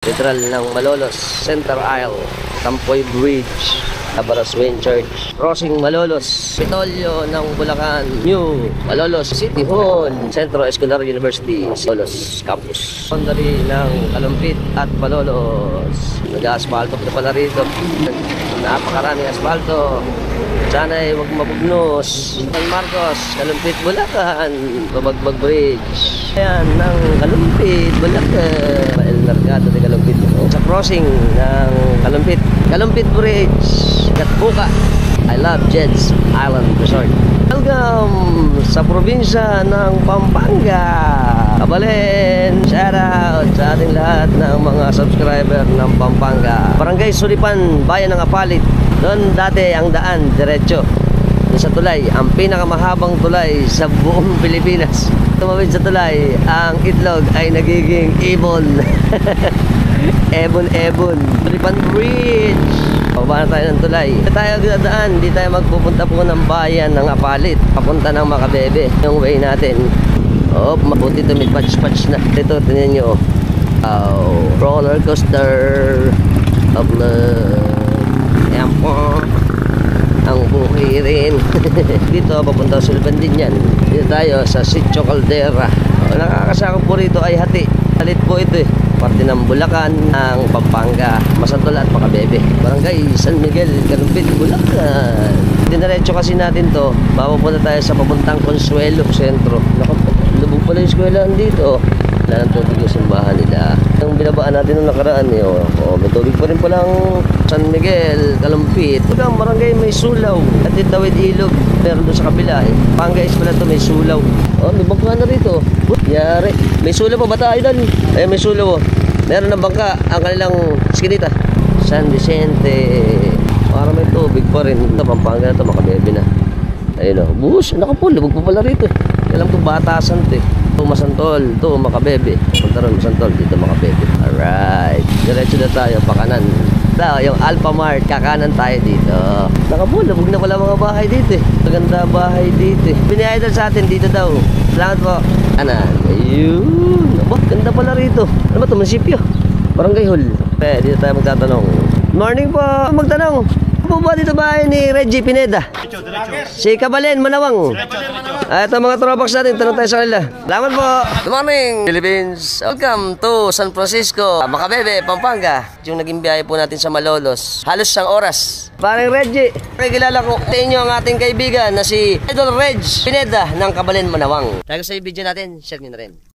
Katedral ng Malolos, Center Isle, Tampoy Bridge, Abaraswain Church, Crossing Malolos, Pitolyo ng Bulacan, New Malolos City Hall, Centro Escolar University, Malolos Campus. Boundary ng Kalumpit at Malolos. Nag-asfalto na pala rito. Napakaraming asfalto. Sana'y huwag mabugnos. San Marcos, Kalumpit, Bulacan, Babagbag Bridge. Ayan, ng Kalumpit, Bulacan. El Mercado de Kalumpit. Sa crossing ng Kalumpit, Kalumpit Bridge, Gatbuka. I love Jed's Island Resort. Welcome sa probinsya ng Pampanga, Kabalen. Shout out sa ating lahat ng mga subscriber ng Pampanga. Barangay Sulipan, Bayan ng Apalit. Doon dati ang daan, diretso. Doon sa tulay, ang pinakamahabang tulay sa buong Pilipinas. Tumawid sa tulay, ang itlog ay nagiging ibon. Ebon-ebon. Sulipan Bridge. Pababa na tayo ng tulay. Hindi tayo dadaan, hindi tayo magpupunta po ng bayan ng Apalit. Papunta ng Makabebe. Yung way natin. Oh, mabuti ito, may patch-patch na. Ito, tingnan nyo. Roller coaster of love. Ayan po. Ang buhay rin. Dito, papunta sa Sulipan din yan. Dito tayo sa Sitio Caldera. Nakakasakop po rito ay hati. Halit po ito eh. Parte ng Bulacan, ng Pampanga, Masantol at Makabebe. Barangay San Miguel, Kalumpit, Bulacan. Dinaretso kasi natin to. Mapupunta tayo sa papuntang Consuelo Sentro. Lubog pala yung eskwelahan dito. Wala ng tubig yung simbahan nila. Yung binabaan natin nung nakaraan eh. May tubig pa rin palang San Miguel, Kalumpit. Ito ang barangay may sulaw. At itawid ilog. Meron doon sa kabila eh. Pangais pala ito may sulaw. May bangka na rito. Yari. May sulaw pa ba tayo doon? May sulaw oh. Meron ng bangka ang kanilang skinita. San Vicente. Para may tubig pa rin. Ito Pampanga na ito. Makabebe na. Ayun o. Bus. Nakapul. Lubog pa pala rito. Alam ko batasan ito eh. Ito Masantol. Ito Makabebe. Punta rin Masantol. Dito Makabebe. Alright. Diretso na tayo. Pakanan. Ito yung Alphamart. Kakanan tayo dito. Nakapul. Lubog na pala mga bahay dito eh. Maganda bahay dito eh. Binayad sa atin dito daw. Salamat po. Anan. Ayun. Aba, ganda pala rito. Ano ba ito? Munisipyo. Barangay Hall. Dito tayo magtatanong. Morning po. Magtanong. Ano ba dito bahay ni Reggie Pineda? Si Kabalen, Manawang. Ito mga tropax natin. Tanong tayo sa kanila. Salamat po. Good morning, Philippines. Welcome to San Francisco, Makabebe, Pampanga. Yung naging biyahe po natin sa Malolos. Halos 1 oras. Parang Reggie. Kilala ko sa inyo ang ating kaibigan na si Idol Reg Pineda ng Kabalen, Manawang. Tayo sa video natin, share nyo na rin.